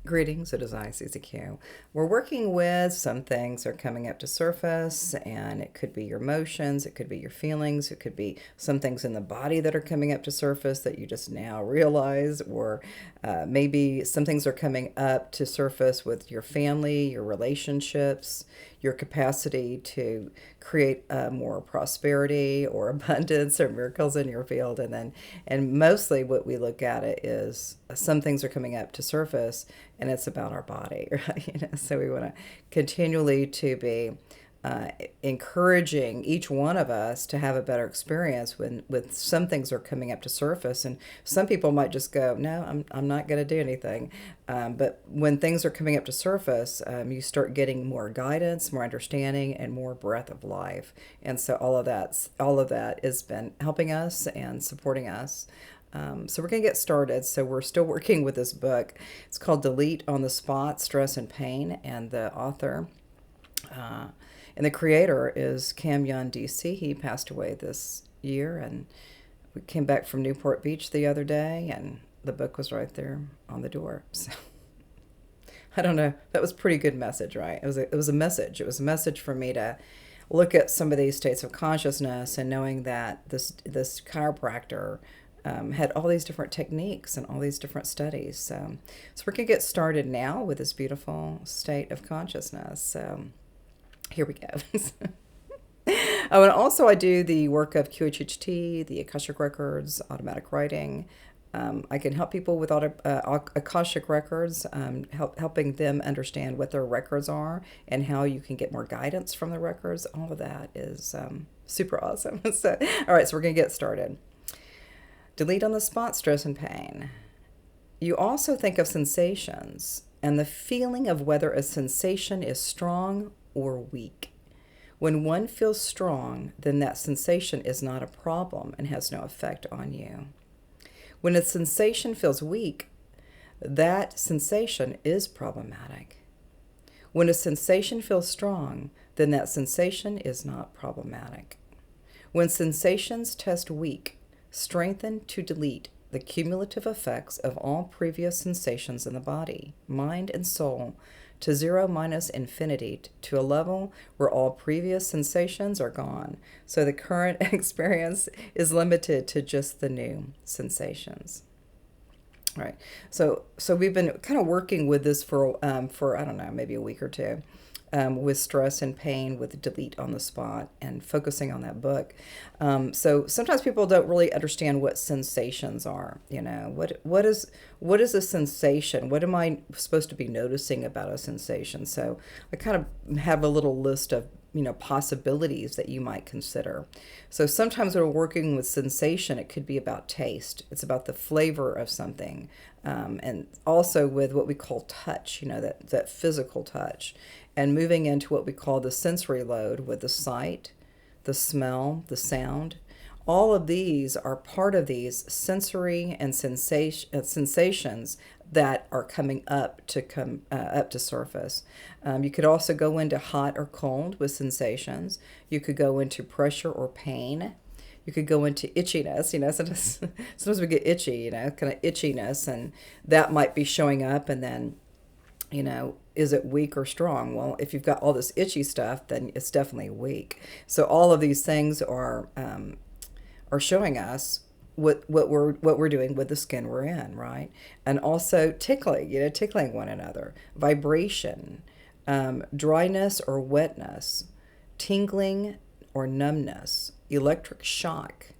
Greetings, it is ICCQ. We're working with some things are coming up to surface, and it could be your emotions, it could be your feelings, it could be some things in the body that are coming up to surface that you just now realize, or maybe some things are coming up to surface with your family, your relationships, your capacity to create more prosperity or abundance or miracles in your field. And mostly what we look at it is some things are coming up to surface, and it's about our body, right? So we want to continually to be uh, encouraging each one of us to have a better experience when with some things are coming up to surface. And some people might just go, no, I'm not going to do anything. But when things are coming up to surface, you start getting more guidance, more understanding, and more breath of life. And so all of that has been helping us and supporting us. So we're going to get started. So we're still working with this book. It's called Delete on the Spot, Stress and Pain. And the author uh, and the creator is Cam DC. He passed away this year. And we came back from Newport Beach the other day, and the book was right there on the door. So I don't know. That was a pretty good message, right? It was a message. It was a message for me to look at some of these states of consciousness, and knowing that this chiropractor had all these different techniques and all these different studies. So we're gonna get started now with this beautiful state of consciousness. So here we go. Oh, and also I do the work of QHHT, the Akashic Records, automatic writing. I can help people with Akashic Records, helping them understand what their records are and how you can get more guidance from the records. All of that is super awesome. So, all right, so we're going to get started. Delete on the spot, stress and pain. You also think of sensations and the feeling of whether a sensation is strong or weak. When one feels strong, then that sensation is not a problem and has no effect on you. When a sensation feels weak, that sensation is problematic. When a sensation feels strong, then that sensation is not problematic. When sensations test weak, strengthen to delete the cumulative effects of all previous sensations in the body, mind, and soul to zero minus infinity, to a level where all previous sensations are gone. So the current experience is limited to just the new sensations. All right. So we've been kind of working with this for I don't know, maybe a week or two, with stress and pain, with delete on the spot, and focusing on that book. So sometimes people don't really understand what sensations are. What is a sensation? What am I supposed to be noticing about a sensation? So I kind of have a little list of possibilities that you might consider. So sometimes when we're working with sensation, it could be about taste. It's about the flavor of something, and also with what we call touch. That physical touch, and moving into what we call the sensory load with the sight, the smell, the sound. All of these are part of these sensory and sensations that are coming up to surface. You could also go into hot or cold with sensations. You could go into pressure or pain. You could go into itchiness. Sometimes we get itchy. Kind of itchiness, and that might be showing up. And then, is it weak or strong? Well, if you've got all this itchy stuff, then it's definitely weak. So all of these things are showing us what we're doing with the skin we're in, right? And also tickling, tickling one another, vibration, dryness or wetness, tingling or numbness, electric shock.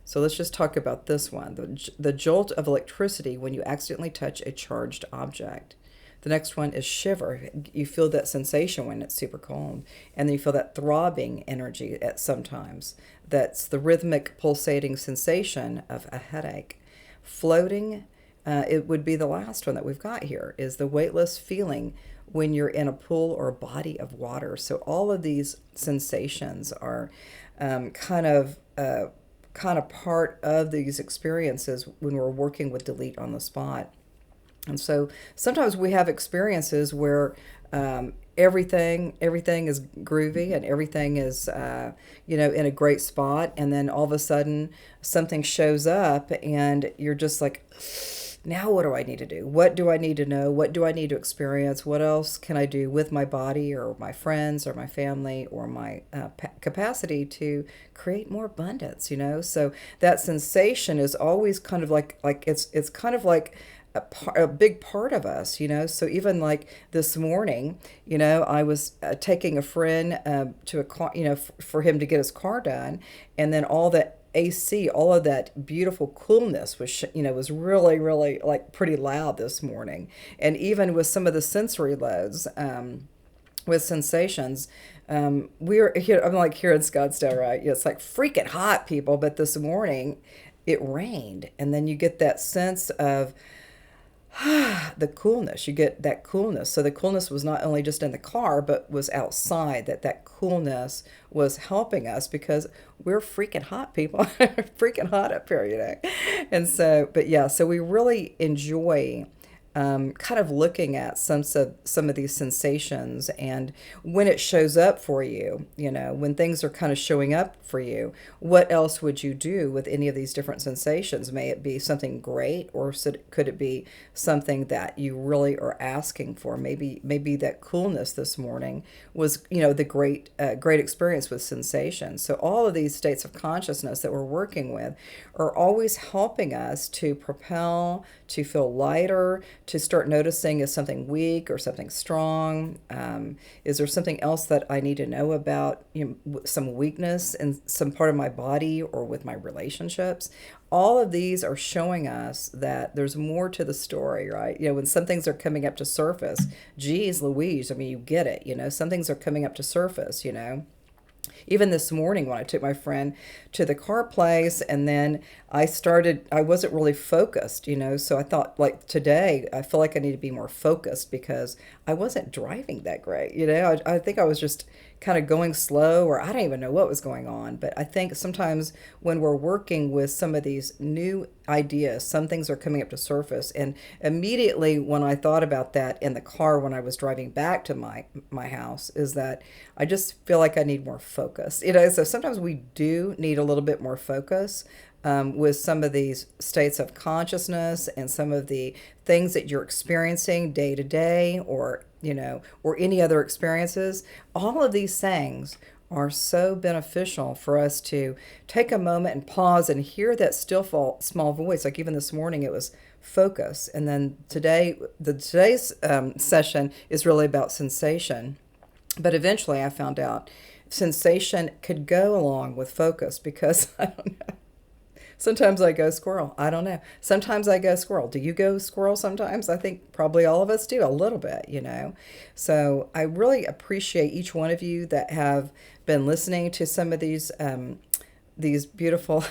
So let's just talk about this one: the jolt of electricity when you accidentally touch a charged object. The next one is shiver. You feel that sensation when it's super cold. And then you feel that throbbing energy at sometimes. That's the rhythmic pulsating sensation of a headache. Floating, it would be the last one that we've got here, is the weightless feeling when you're in a pool or a body of water. So all of these sensations are kind of part of these experiences when we're working with delete on the spot. And so sometimes we have experiences where everything is groovy and everything is in a great spot, and then all of a sudden something shows up and you're just like, Now what do I need to do? What do I need to know? What do I need to experience? What else can I do with my body or my friends or my family or my capacity to create more abundance, you know? So that sensation is always kind of like it's kind of like a big part of us, you know. So even like this morning, you know, I was taking a friend to a car, you know, for him to get his car done, and then all that AC, all of that beautiful coolness was, you know, was really, really like pretty loud this morning. And even with some of the sensory loads, with sensations, we're here. I'm like here in Scottsdale, right? Yeah, it's like freaking hot, people. But this morning, it rained, and then you get that sense of the coolness. You get that coolness. So the coolness was not only just in the car, but was outside. That coolness was helping us because we're freaking hot, people. Freaking hot up here, you know. And so, but yeah, so we really enjoy kind of looking at some of these sensations, and when it shows up for you, you know, when things are kind of showing up for you, what else would you do with any of these different sensations? May it be something great, or could it be something that you really are asking for? Maybe that coolness this morning was, you know, the great experience with sensation. So all of these states of consciousness that we're working with are always helping us to propel, to feel lighter, to start noticing, is something weak or something strong? Is there something else that I need to know about, you know, some weakness in some part of my body or with my relationships? All of these are showing us that there's more to the story, right? You know, when some things are coming up to surface, geez Louise, I mean, you get it, you know, some things are coming up to surface, you know. Even this morning when I took my friend to the car place, and then I wasn't really focused, you know, so I thought, like, today I feel like I need to be more focused because I wasn't driving that great, you know. I think I was just kind of going slow, or I don't even know what was going on. But I think sometimes when we're working with some of these new ideas, some things are coming up to surface. And immediately when I thought about that in the car when I was driving back to my house, is that I just feel like I need more focus. You know, so sometimes we do need a little bit more focus with some of these states of consciousness and some of the things that you're experiencing day to day, or, you know, or any other experiences. All of these things are so beneficial for us to take a moment and pause and hear that still small voice. Like even this morning, it was focus. And then today's session is really about sensation. But eventually I found out sensation could go along with focus because I don't know. Sometimes I go squirrel. I don't know. Sometimes I go squirrel. Do you go squirrel sometimes? I think probably all of us do a little bit, you know. So I really appreciate each one of you that have been listening to some of these beautiful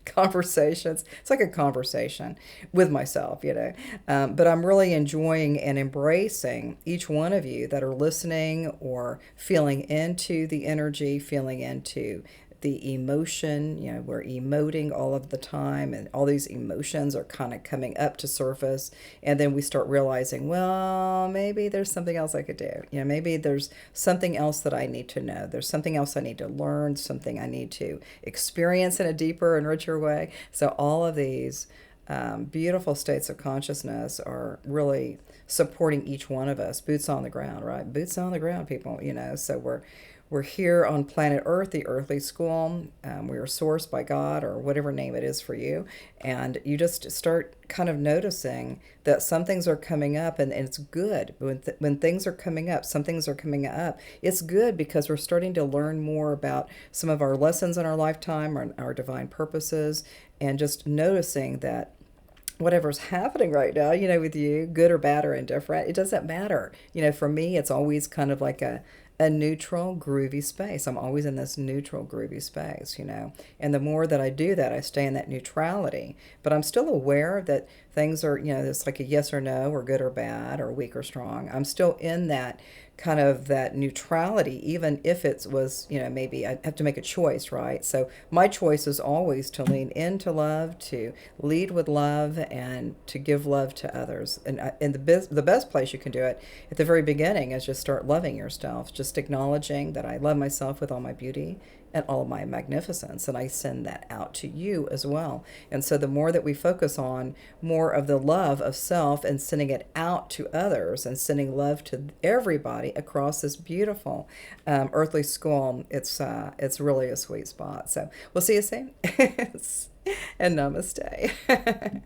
conversations. It's like a conversation with myself, you know. But I'm really enjoying and embracing each one of you that are listening or feeling into the energy, feeling into the emotion. You know, we're emoting all of the time, and all these emotions are kind of coming up to surface. And then we start realizing, well, maybe there's something else I could do. You know, maybe there's something else that I need to know. There's something else I need to learn, something I need to experience in a deeper and richer way. So all of these beautiful states of consciousness are really supporting each one of us. Boots on the ground, right? Boots on the ground, people, you know. So we're here on planet Earth, the earthly school. We are sourced by God, or whatever name it is for you. And you just start kind of noticing that some things are coming up, and it's good. When things are coming up, some things are coming up, it's good because we're starting to learn more about some of our lessons in our lifetime, our divine purposes, and just noticing that whatever's happening right now, you know, with you, good or bad or indifferent, it doesn't matter. You know, for me, it's always kind of like a neutral, groovy space. I'm always in this neutral, groovy space, you know. And the more that I do that, I stay in that neutrality. But I'm still aware that things are, you know, it's like a yes or no, or good or bad, or weak or strong. I'm still in that kind of that neutrality, even if it was, you know, maybe I have to make a choice, right? So my choice is always to lean into love, to lead with love, and to give love to others. And the best place you can do it at the very beginning is just start loving yourself, just acknowledging that I love myself with all my beauty and all of my magnificence. And I send that out to you as well. And so the more that we focus on more of the love of self and sending it out to others and sending love to everybody across this beautiful earthly school, it's really a sweet spot. So we'll see you soon. And namaste.